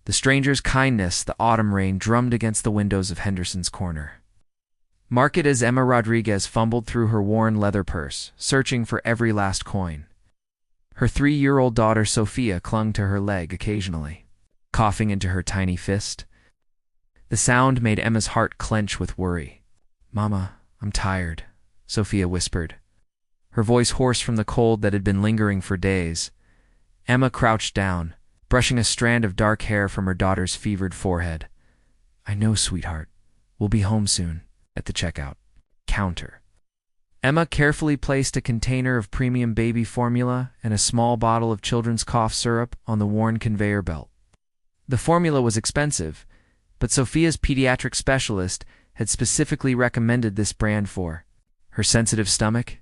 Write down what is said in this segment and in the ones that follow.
The stranger's kindness, the autumn rain, drummed against the windows of Henderson's corner. Mark it as Emma Rodriguez fumbled through her worn leather purse, searching for every last coin. Her 3-year-old daughter Sophia clung to her leg occasionally, coughing into her tiny fist. The sound made Emma's heart clench with worry. "Mama, I'm tired," Sophia whispered, her voice hoarse from the cold that had been lingering for days. Emma crouched down, brushing a strand of dark hair from her daughter's fevered forehead. "I know, sweetheart. We'll be home soon." At the checkout counter, Emma carefully placed a container of premium baby formula and a small bottle of children's cough syrup on the worn conveyor belt. The formula was expensive, but Sophia's pediatric specialist had specifically recommended this brand for her sensitive stomach.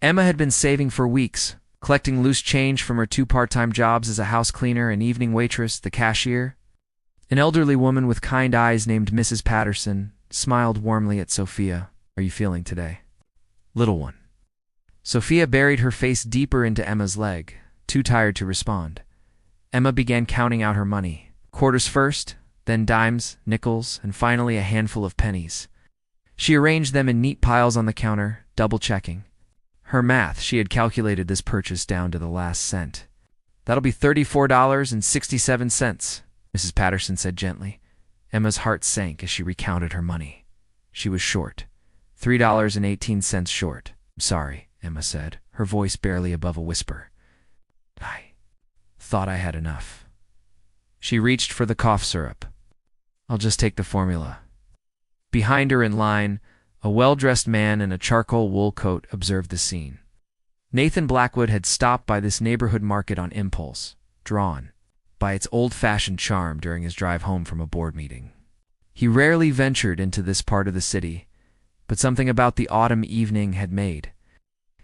Emma had been saving for weeks, collecting loose change from her 2 part-time jobs as a house cleaner and evening waitress, the cashier. An elderly woman with kind eyes named Mrs. Patterson smiled warmly at Sophia. "Are you feeling today, little one?" Sophia buried her face deeper into Emma's leg, too tired to respond. Emma began counting out her money, quarters first, then dimes, nickels, and finally a handful of pennies. She arranged them in neat piles on the counter, double-checking. Her math, she had calculated this purchase down to the last cent. "That'll be $34.67, Mrs. Patterson said gently. Emma's heart sank as she recounted her money. She was short. $3.18 short. "I'm sorry," Emma said, her voice barely above a whisper. "I thought I had enough." She reached for the cough syrup. "I'll just take the formula." Behind her in line, a well-dressed man in a charcoal wool coat observed the scene. Nathan Blackwood had stopped by this neighborhood market on impulse, drawn by its old-fashioned charm during his drive home from a board meeting. He rarely ventured into this part of the city, but something about the autumn evening had made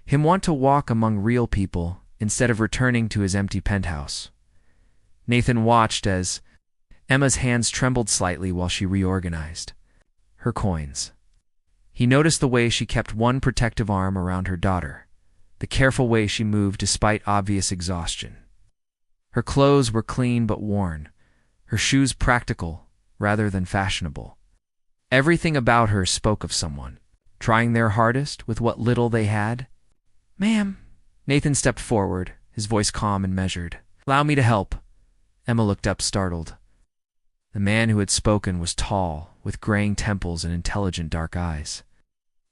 him want to walk among real people instead of returning to his empty penthouse. Nathan watched as Emma's hands trembled slightly while she reorganized her coins. He noticed the way she kept one protective arm around her daughter, the careful way she moved despite obvious exhaustion. Her clothes were clean but worn, her shoes practical rather than fashionable. Everything about her spoke of someone trying their hardest with what little they had. "Ma'am," Nathan stepped forward, his voice calm and measured. "Allow me to help." Emma looked up, startled. The man who had spoken was tall, with graying temples and intelligent dark eyes.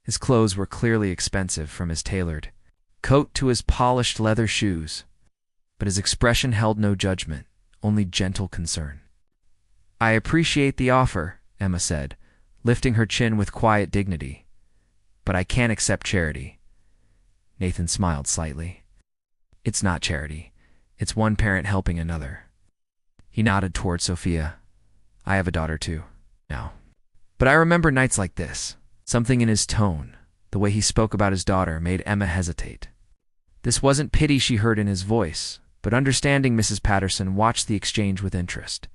His clothes were clearly expensive, from his tailored coat to his polished leather shoes, but his expression held no judgment, only gentle concern. "I appreciate the offer," Emma said, lifting her chin with quiet dignity, "but I can't accept charity." Nathan smiled slightly. "It's not charity. It's one parent helping another." He nodded toward Sophia. "I have a daughter too, now. But I remember nights like this." Something in his tone, the way he spoke about his daughter, made Emma hesitate. This wasn't pity she heard in his voice, but understanding. Mrs. Patterson watched the exchange with interest.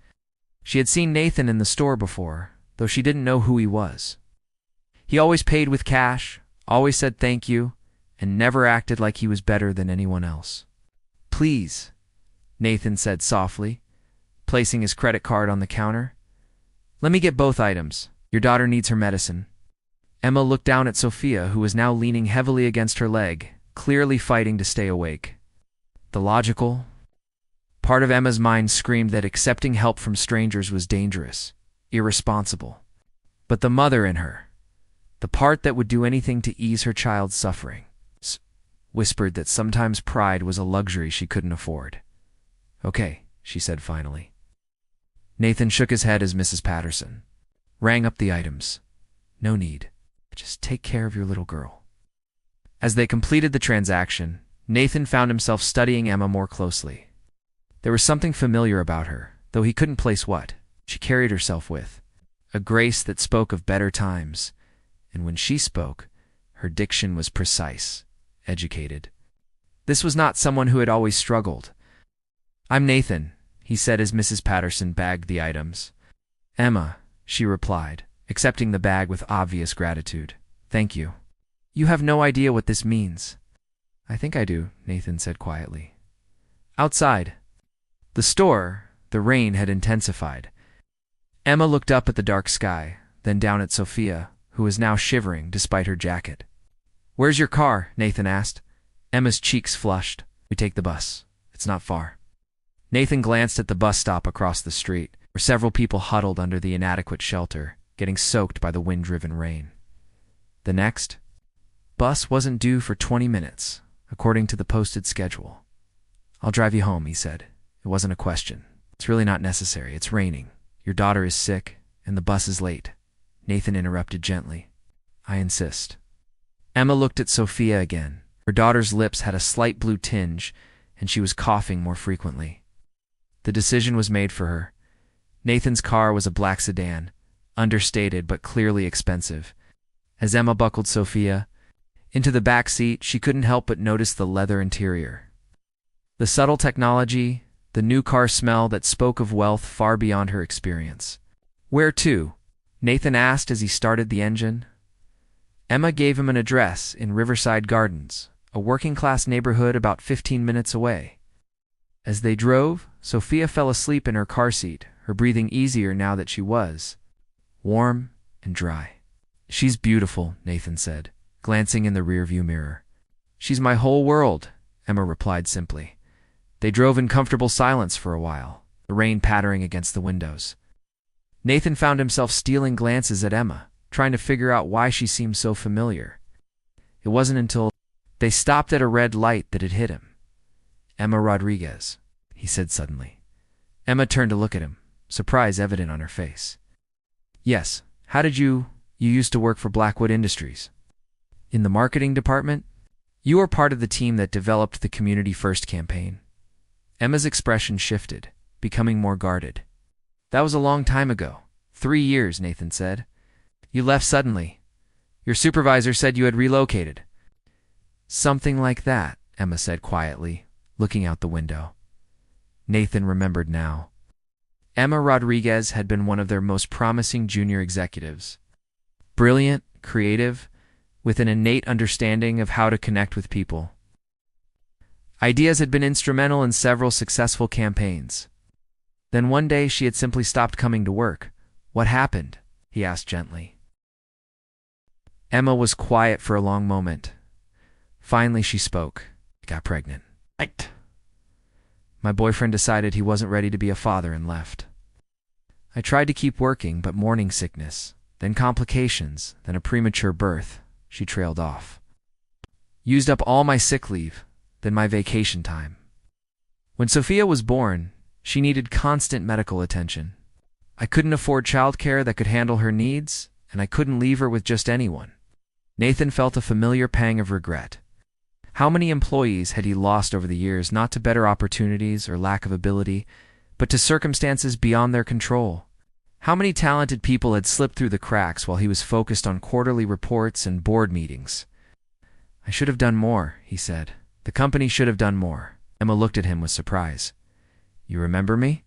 She had seen Nathan in the store before, though she didn't know who he was. He always paid with cash, always said thank you, and never acted like he was better than anyone else. "Please," Nathan said softly, placing his credit card on the counter. "Let me get both items. Your daughter needs her medicine." Emma looked down at Sophia, who was now leaning heavily against her leg, clearly fighting to stay awake. The logical part of Emma's mind screamed that accepting help from strangers was dangerous, irresponsible. But the mother in her, the part that would do anything to ease her child's suffering, whispered that sometimes pride was a luxury she couldn't afford. "Okay," she said finally. Nathan shook his head as Mrs. Patterson rang up the items. "No need. Just take care of your little girl." As they completed the transaction, Nathan found himself studying Emma more closely. There was something familiar about her, though he couldn't place what. She carried herself with a grace that spoke of better times, and when she spoke, her diction was precise, educated. This was not someone who had always struggled. "I'm Nathan," he said as Mrs. Patterson bagged the items. "Emma," she replied, accepting the bag with obvious gratitude. "Thank you. You have no idea what this means." "I think I do," Nathan said quietly. Outside the store, The rain had intensified. Emma looked up at the dark sky, then down at Sophia, who was now shivering despite her jacket. "Where's your car?" Nathan asked. Emma's cheeks flushed. "We take the bus. It's not far." Nathan glanced at the bus stop across the street, where several people huddled under the inadequate shelter, getting soaked by the wind-driven rain. The next bus wasn't due for 20 minutes, according to the posted schedule. "I'll drive you home," he said. It wasn't a question. "It's really not necessary. It's raining. Your daughter is sick, and the bus is late." Nathan interrupted gently. "I insist." Emma looked at Sophia again. Her daughter's lips had a slight blue tinge, and she was coughing more frequently. The decision was made for her. Nathan's car was a black sedan, understated but clearly expensive. As Emma buckled Sophia into the back seat, she couldn't help but notice the leather interior. The subtle technology, the new car smell that spoke of wealth far beyond her experience. "Where to?" Nathan asked as he started the engine. Emma gave him an address in Riverside Gardens, a working-class neighborhood about 15 minutes away. As they drove, Sophia fell asleep in her car seat, her breathing easier now that she was warm and dry. "She's beautiful," Nathan said, glancing in the rearview mirror. "She's my whole world," Emma replied simply. They drove in comfortable silence for a while, the rain pattering against the windows. Nathan found himself stealing glances at Emma, trying to figure out why she seemed so familiar. It wasn't until they stopped at a red light that it hit him. "Emma Rodriguez," he said suddenly. Emma turned to look at him, surprise evident on her face. "Yes, how did you used to work for Blackwood Industries?" "In the marketing department?" "You were part of the team that developed the Community First campaign." Emma's expression shifted, becoming more guarded. "That was a long time ago. 3 years, Nathan said. You left suddenly. Your supervisor said you had relocated." "Something like that," Emma said quietly, looking out the window. Nathan remembered now. Emma Rodriguez had been one of their most promising junior executives. Brilliant, creative, with an innate understanding of how to connect with people. Ideas had been instrumental in several successful campaigns. Then one day she had simply stopped coming to work. "What happened?" he asked gently. Emma was quiet for a long moment. Finally she spoke. "I got pregnant. My boyfriend decided he wasn't ready to be a father and left. I tried to keep working, but morning sickness, then complications, then a premature birth." She trailed off. "Used up all my sick leave, then my vacation time. When Sophia was born, she needed constant medical attention. I couldn't afford childcare that could handle her needs, and I couldn't leave her with just anyone." Nathan felt a familiar pang of regret. How many employees had he lost over the years, not to better opportunities or lack of ability, but to circumstances beyond their control? How many talented people had slipped through the cracks while he was focused on quarterly reports and board meetings? "I should have done more," he said. "The company should have done more." Emma looked at him with surprise. "You remember me?"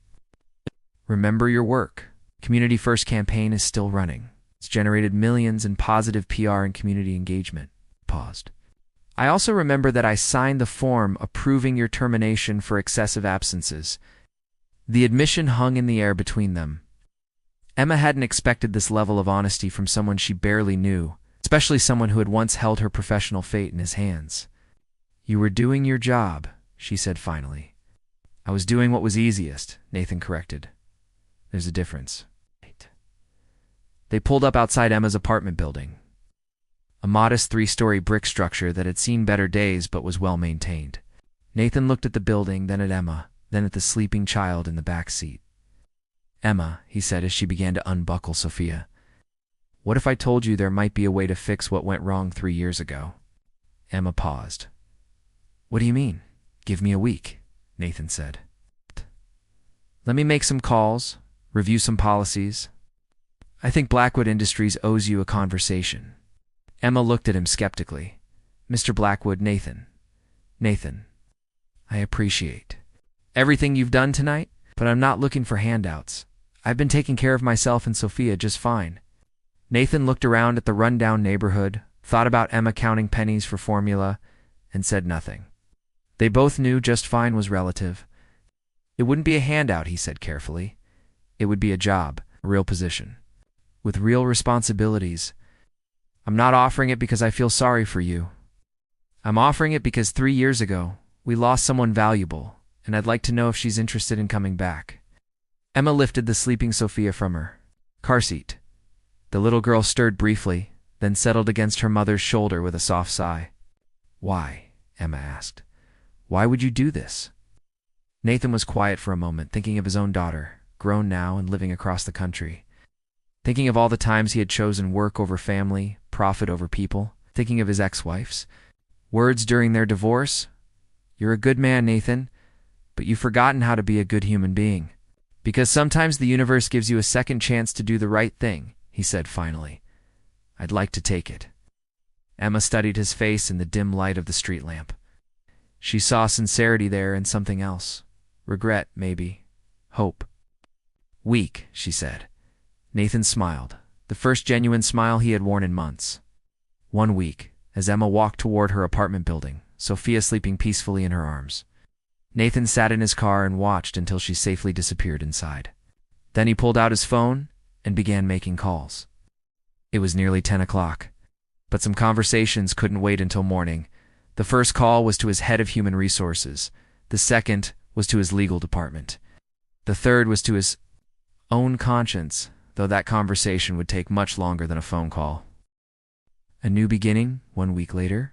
"Remember your work. Community First campaign is still running. It's generated millions in positive PR and community engagement." Paused. "I also remember that I signed the form approving your termination for excessive absences." The admission hung in the air between them. Emma hadn't expected this level of honesty from someone she barely knew, especially someone who had once held her professional fate in his hands. "You were doing your job," she said finally. "I was doing what was easiest," Nathan corrected. "There's a difference." They pulled up outside Emma's apartment building, a modest 3-story brick structure that had seen better days but was well maintained. Nathan looked at the building, then at Emma, then at the sleeping child in the back seat. "Emma," he said as she began to unbuckle Sophia, "what if I told you there might be a way to fix what went wrong 3 years ago?" Emma paused. "What do you mean?" "Give me a week," Nathan said. "Let me make some calls, review some policies. I think Blackwood Industries owes you a conversation." Emma looked at him skeptically. "Mr. Blackwood, Nathan. Nathan, I appreciate everything you've done tonight, but I'm not looking for handouts. I've been taking care of myself and Sophia just fine." Nathan looked around at the rundown neighborhood, thought about Emma counting pennies for formula, and said nothing. They both knew just fine was relative. It wouldn't be a handout, he said carefully. It would be a job, a real position, with real responsibilities. I'm not offering it because I feel sorry for you. I'm offering it because 3 years ago, we lost someone valuable, and I'd like to know if she's interested in coming back. Emma lifted the sleeping Sophia from her car seat. The little girl stirred briefly, then settled against her mother's shoulder with a soft sigh. Why? Emma asked. Why would you do this? Nathan was quiet for a moment, thinking of his own daughter, grown now and living across the country. Thinking of all the times he had chosen work over family, profit over people, thinking of his ex-wives. Words during their divorce. You're a good man, Nathan, but you've forgotten how to be a good human being. Because sometimes the universe gives you a second chance to do the right thing, he said finally. I'd like to take it. Emma studied his face in the dim light of the street lamp. She saw sincerity there and something else. Regret, maybe. Hope. Weak, she said. Nathan smiled, the first genuine smile he had worn in months. 1 week, as Emma walked toward her apartment building, Sophia sleeping peacefully in her arms. Nathan sat in his car and watched until she safely disappeared inside. Then he pulled out his phone and began making calls. It was nearly 10 o'clock, but some conversations couldn't wait until morning. The first call was to his head of human resources. The second was to his legal department. The third was to his own conscience, though that conversation would take much longer than a phone call. A new beginning, 1 week later.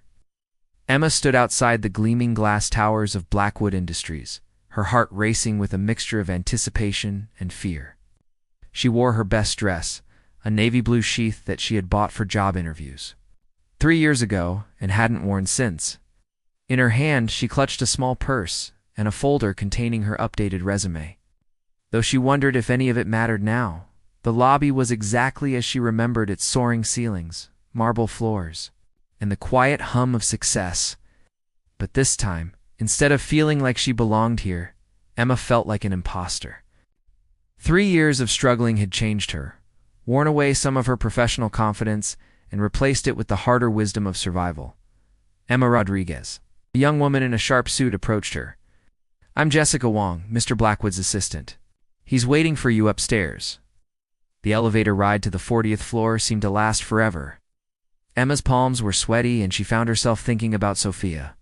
Emma stood outside the gleaming glass towers of Blackwood Industries, her heart racing with a mixture of anticipation and fear. She wore her best dress, a navy blue sheath that she had bought for job interviews 3 years ago and hadn't worn since. In her hand, she clutched a small purse and a folder containing her updated resume. Though she wondered if any of it mattered now, the lobby was exactly as she remembered its soaring ceilings, marble floors, and the quiet hum of success. But this time, instead of feeling like she belonged here, Emma felt like an imposter. 3 years of struggling had changed her, worn away some of her professional confidence, and replaced it with the harder wisdom of survival. Emma Rodriguez, a young woman in a sharp suit, approached her. I'm Jessica Wong, Mr. Blackwood's assistant. He's waiting for you upstairs. The elevator ride to the 40th floor seemed to last forever. Emma's palms were sweaty and she found herself thinking about Sophia,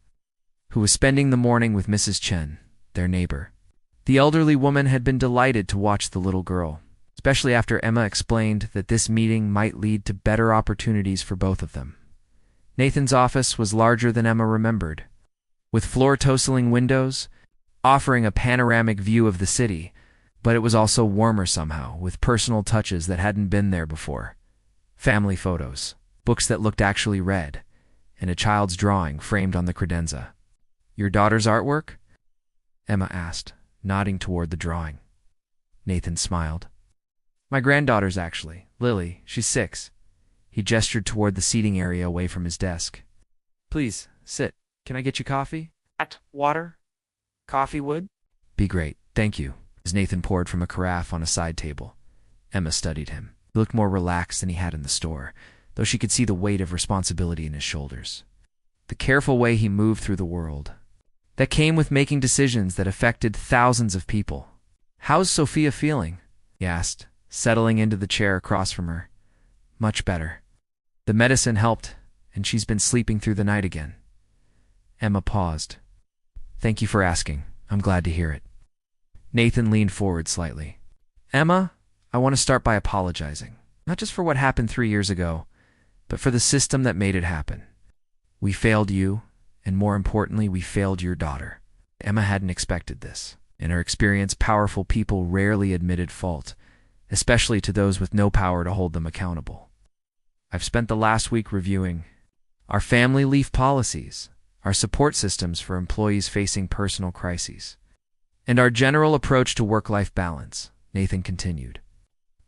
who was spending the morning with Mrs. Chen, their neighbor. The elderly woman had been delighted to watch the little girl, especially after Emma explained that this meeting might lead to better opportunities for both of them. Nathan's office was larger than Emma remembered, with floor-toseling windows, offering a panoramic view of the city, but it was also warmer somehow, with personal touches that hadn't been there before. Family photos, books that looked actually read, and a child's drawing framed on the credenza. Your daughter's artwork? Emma asked, nodding toward the drawing. Nathan smiled. My granddaughter's actually, Lily. She's 6. He gestured toward the seating area away from his desk. Please, sit. Can I get you coffee? Water? Coffee would? Be great, thank you. As Nathan poured from a carafe on a side table. Emma studied him. He looked more relaxed than he had in the store, though she could see the weight of responsibility in his shoulders. The careful way he moved through the world. That came with making decisions that affected thousands of people. How's Sophia feeling? He asked, settling into the chair across from her. Much better. The medicine helped, and she's been sleeping through the night again. Emma paused. Thank you for asking. I'm glad to hear it. Nathan leaned forward slightly. Emma, I want to start by apologizing, not just for what happened 3 years ago, but for the system that made it happen. We failed you, and more importantly, we failed your daughter. Emma hadn't expected this. In her experience, powerful people rarely admitted fault, especially to those with no power to hold them accountable. I've spent the last week reviewing our family leave policies, our support systems for employees facing personal crises, and our general approach to work-life balance, Nathan continued.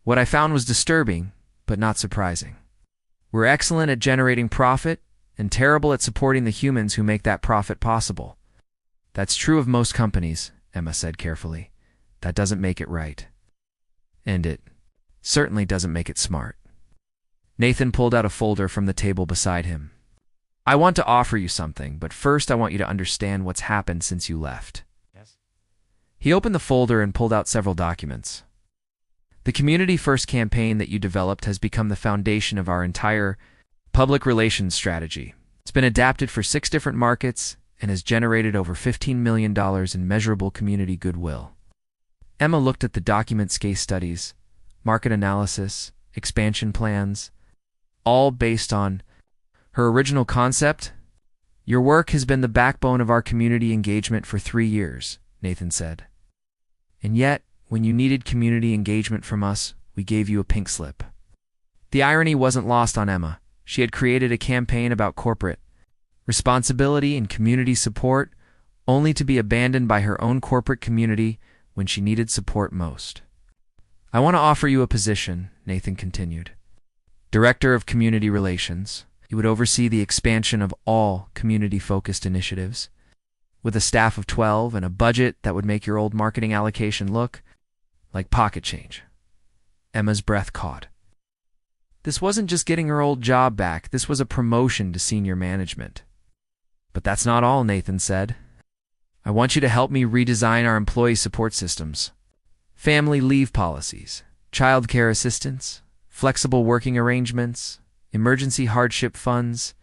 What I found was disturbing, but not surprising. We're excellent at generating profit and terrible at supporting the humans who make that profit possible. That's true of most companies, Emma said carefully. That doesn't make it right. And it certainly doesn't make it smart. Nathan pulled out a folder from the table beside him. I want to offer you something, but first I want you to understand what's happened since you left. Yes. He opened the folder and pulled out several documents. The Community First campaign that you developed has become the foundation of our entire public relations strategy. It's been adapted for 6 different markets and has generated over $15 million in measurable community goodwill. Emma looked at the document's case studies, market analysis, expansion plans, all based on her original concept. Your work has been the backbone of our community engagement for 3 years, Nathan said. And yet, when you needed community engagement from us, we gave you a pink slip. The irony wasn't lost on Emma. She had created a campaign about corporate responsibility and community support, only to be abandoned by her own corporate community when she needed support most. I want to offer you a position, Nathan continued. Director of Community Relations. You would oversee the expansion of all community-focused initiatives. With a staff of 12 and a budget that would make your old marketing allocation look like pocket change. Emma's breath caught. This wasn't just getting her old job back, this was a promotion to senior management. But that's not all, Nathan said. I want you to help me redesign our employee support systems. Family leave policies, child care assistance, flexible working arrangements, emergency hardship funds.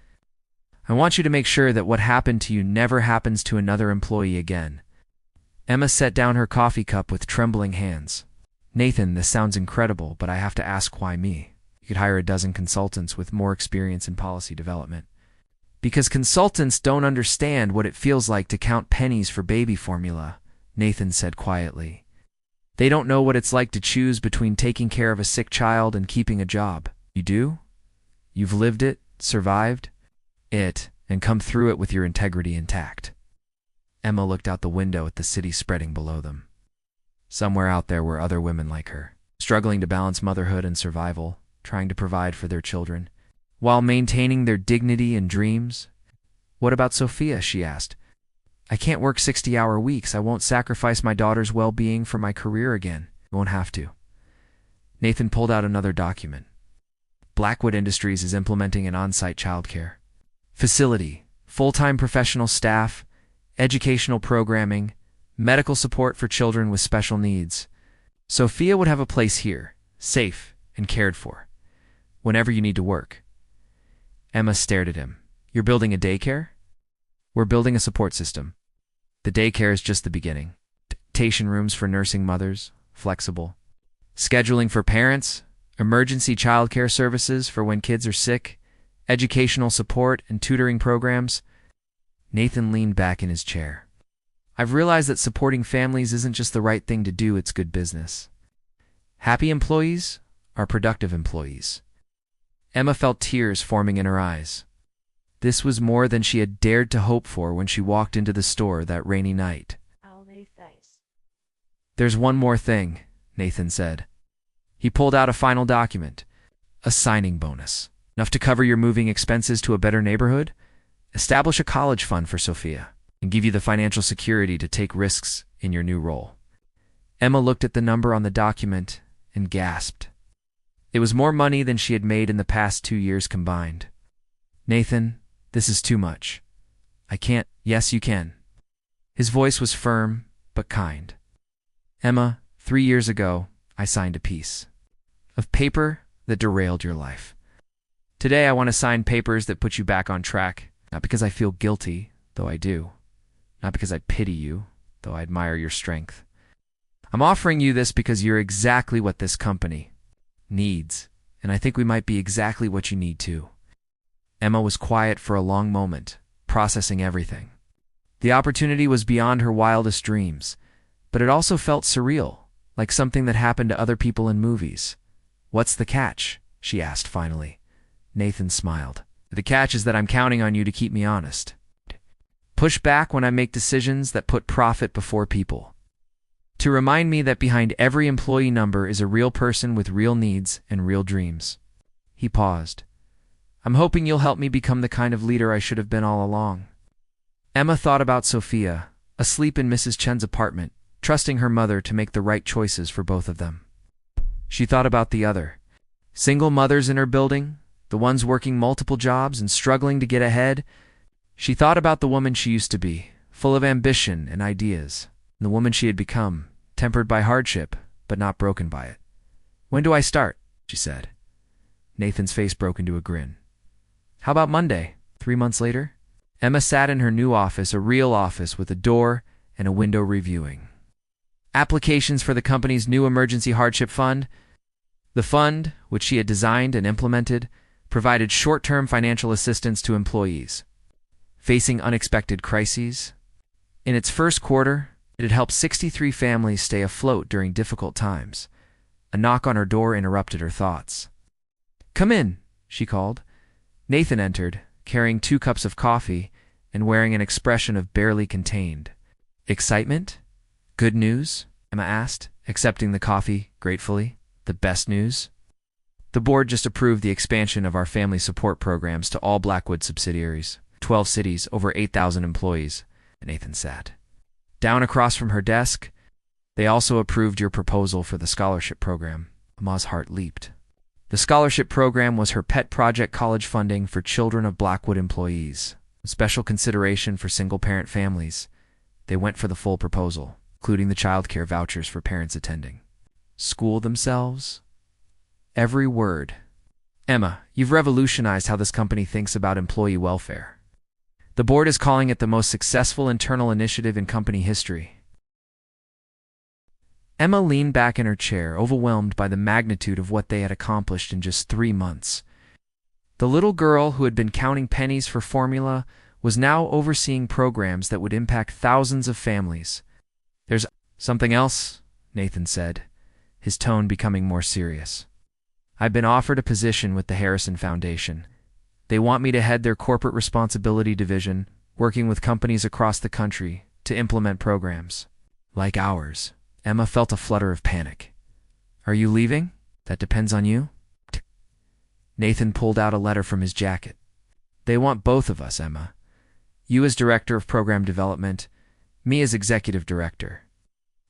I want you to make sure that what happened to you never happens to another employee again. Emma set down her coffee cup with trembling hands. Nathan, this sounds incredible, but I have to ask, why me? You could hire a dozen consultants with more experience in policy development. Because consultants don't understand what it feels like to count pennies for baby formula, Nathan said quietly. They don't know what it's like to choose between taking care of a sick child and keeping a job. You do? You've lived it, survived it, and come through it with your integrity intact. Emma looked out the window at the city spreading below them. Somewhere out there were other women like her, struggling to balance motherhood and survival, trying to provide for their children, while maintaining their dignity and dreams. What about Sophia? She asked. I can't work 60-hour weeks. I won't sacrifice my daughter's well-being for my career again. You won't have to. Nathan pulled out another document. Blackwood Industries is implementing an on-site childcare facility, full-time professional staff, educational programming, medical support for children with special needs. Sophia would have a place here, safe and cared for, whenever you need to work. Emma stared at him. You're building a daycare? We're building a support system. The daycare is just the beginning. Dictation rooms for nursing mothers, flexible. Scheduling for parents, emergency childcare services for when kids are sick, educational support and tutoring programs. Nathan leaned back in his chair. I've realized that supporting families isn't just the right thing to do, it's good business. Happy employees are productive employees. Emma felt tears forming in her eyes. This was more than she had dared to hope for when she walked into the store that rainy night. There's one more thing, Nathan said. He pulled out a final document, a signing bonus, enough to cover your moving expenses to a better neighborhood, establish a college fund for Sophia, and give you the financial security to take risks in your new role. Emma looked at the number on the document and gasped. It was more money than she had made in the past 2 years combined. Nathan, this is too much. I can't. Yes, you can. His voice was firm, but kind. Emma, 3 years ago, I signed a piece of paper that derailed your life. Today, I want to sign papers that put you back on track, not because I feel guilty, though I do, not because I pity you, though I admire your strength. I'm offering you this because you're exactly what this company needs, and I think we might be exactly what you need too. Emma was quiet for a long moment, processing everything. The opportunity was beyond her wildest dreams, but it also felt surreal, like something that happened to other people in movies. What's the catch? She asked finally. Nathan smiled. The catch is that I'm counting on you to keep me honest. Push back when I make decisions that put profit before people. To remind me that behind every employee number is a real person with real needs and real dreams. He paused. I'm hoping you'll help me become the kind of leader I should have been all along. Emma thought about Sophia, asleep in Mrs. Chen's apartment, trusting her mother to make the right choices for both of them. She thought about the other single mothers in her building, the ones working multiple jobs and struggling to get ahead. She thought about the woman she used to be, full of ambition and ideas, The woman she had become, tempered by hardship, but not broken by it. "When do I start?" she said. Nathan's face broke into a grin. "How about Monday, 3 months later?" Emma sat in her new office, a real office with a door and a window reviewing applications for the company's new emergency hardship fund. The fund, which she had designed and implemented, provided short-term financial assistance to employees facing unexpected crises. In its first quarter, it had helped 63 families stay afloat during difficult times. A knock on her door interrupted her thoughts. "Come in," she called. Nathan entered, carrying 2 cups of coffee and wearing an expression of barely contained excitement. "Good news?" Emma asked, accepting the coffee gratefully. "The best news? The board just approved the expansion of our family support programs to all Blackwood subsidiaries, 12 cities, over 8,000 employees." Nathan sat down across from her desk. "They also approved your proposal for the scholarship program." Emma's heart leaped. The scholarship program was her pet project, college funding for children of Blackwood employees. Special consideration for single-parent families. They went for the full proposal, including the child care vouchers for parents attending school themselves. Every word. "Emma, you've revolutionized how this company thinks about employee welfare. The board is calling it the most successful internal initiative in company history." Emma leaned back in her chair, overwhelmed by the magnitude of what they had accomplished in just 3 months. The little girl who had been counting pennies for formula was now overseeing programs that would impact thousands of families. "There's something else," Nathan said, his tone becoming more serious. "I've been offered a position with the Harrison Foundation. They want me to head their corporate responsibility division, working with companies across the country to implement programs like ours." Emma felt a flutter of panic. "Are you leaving? That depends on you?" Nathan pulled out a letter from his jacket. "They want both of us, Emma. You as director of program development, me as executive director.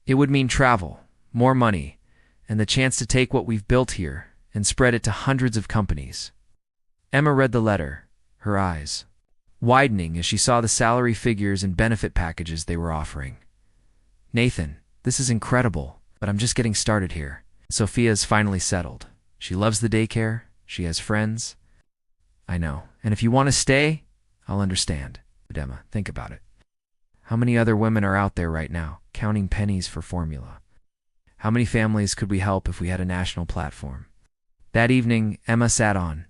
It would mean travel, more money, and the chance to take what we've built here and spread it to hundreds of companies." Emma read the letter, her eyes widening as she saw the salary figures and benefit packages they were offering. "Nathan, this is incredible, but I'm just getting started here. Sophia is finally settled. She loves the daycare. She has friends." "I know. And if you want to stay, I'll understand." But Emma, think about it. How many other women are out there right now, counting pennies for formula? How many families could we help if we had a national platform? That evening, Emma sat on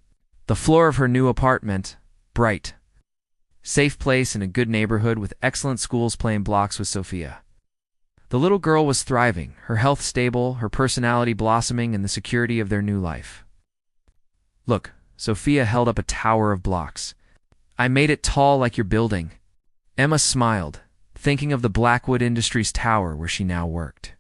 the floor of her new apartment, bright, safe place in a good neighborhood with excellent schools, playing blocks with Sophia. The little girl was thriving, her health stable, her personality blossoming in the security of their new life. "Look," Sophia held up a tower of blocks. "I made it tall like your building." Emma smiled, thinking of the Blackwood Industries tower where she now worked,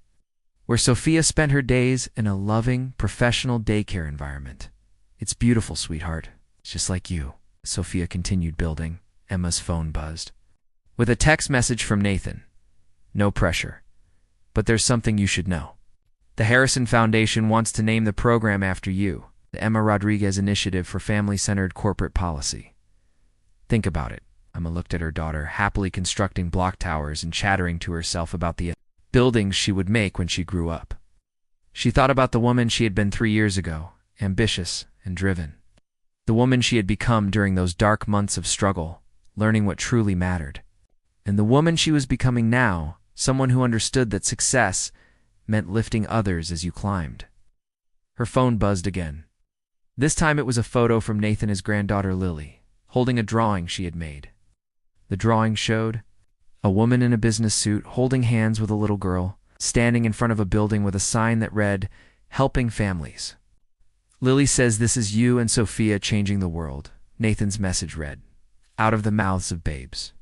where Sophia spent her days in a loving, professional daycare environment. "It's beautiful, sweetheart. It's just like you." Sophia continued building. Emma's phone buzzed with a text message from Nathan. "No pressure, but there's something you should know. The Harrison Foundation wants to name the program after you, the Emma Rodriguez Initiative for Family-Centered Corporate Policy." Think about it. Emma looked at her daughter, happily constructing block towers and chattering to herself about the buildings she would make when she grew up. She thought about the woman she had been 3 years ago, ambitious and driven. The woman she had become during those dark months of struggle, learning what truly mattered. And the woman she was becoming now, someone who understood that success meant lifting others as you climbed. Her phone buzzed again. This time it was a photo from Nathan and his granddaughter Lily, holding a drawing she had made. The drawing showed a woman in a business suit holding hands with a little girl, standing in front of a building with a sign that read, "Helping Families." "Lily says this is you and Sophia changing the world," Nathan's message read, out of the mouths of babes.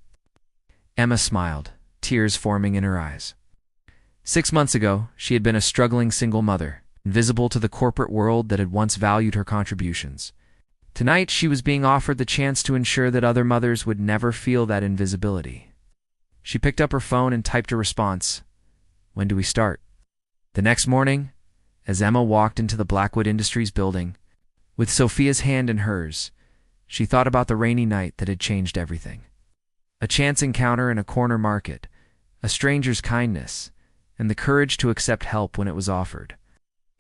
Emma smiled, tears forming in her eyes. 6 months ago, she had been a struggling single mother, invisible to the corporate world that had once valued her contributions. Tonight, she was being offered the chance to ensure that other mothers would never feel that invisibility. She picked up her phone and typed a response. "When do we start?" The next morning, as Emma walked into the Blackwood Industries building, with Sophia's hand in hers, she thought about the rainy night that had changed everything. A chance encounter in a corner market, a stranger's kindness, and the courage to accept help when it was offered.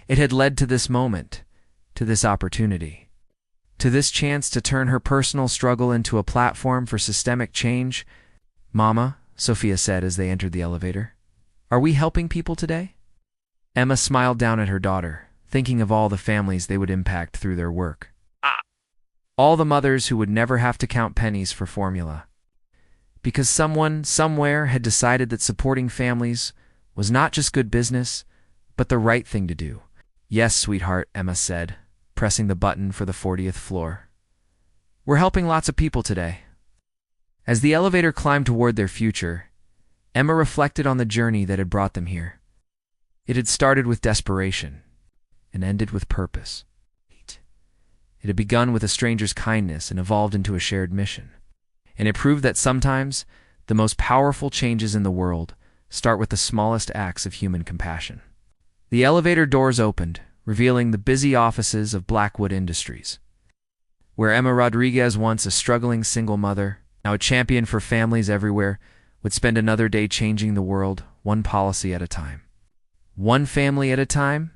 It had led to this moment, to this opportunity, to this chance to turn her personal struggle into a platform for systemic change. "Mama," Sophia said as they entered the elevator, "are we helping people today?" Emma smiled down at her daughter, thinking of all the families they would impact through their work. All the mothers who would never have to count pennies for formula. Because someone, somewhere, had decided that supporting families was not just good business, but the right thing to do. "Yes, sweetheart," Emma said, pressing the button for the 40th floor. "We're helping lots of people today." As the elevator climbed toward their future, Emma reflected on the journey that had brought them here. It had started with desperation and ended with purpose. It had begun with a stranger's kindness and evolved into a shared mission. And it proved that sometimes the most powerful changes in the world start with the smallest acts of human compassion. The elevator doors opened, revealing the busy offices of Blackwood Industries, where Emma Rodriguez, once a struggling single mother, now a champion for families everywhere, would spend another day changing the world, one policy at a time. One family at a time,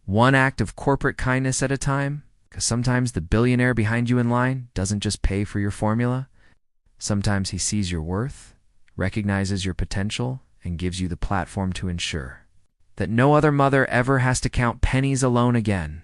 one act of corporate kindness at a time, because sometimes the billionaire behind you in line doesn't just pay for your formula. Sometimes he sees your worth, recognizes your potential, and gives you the platform to ensure that no other mother ever has to count pennies alone again.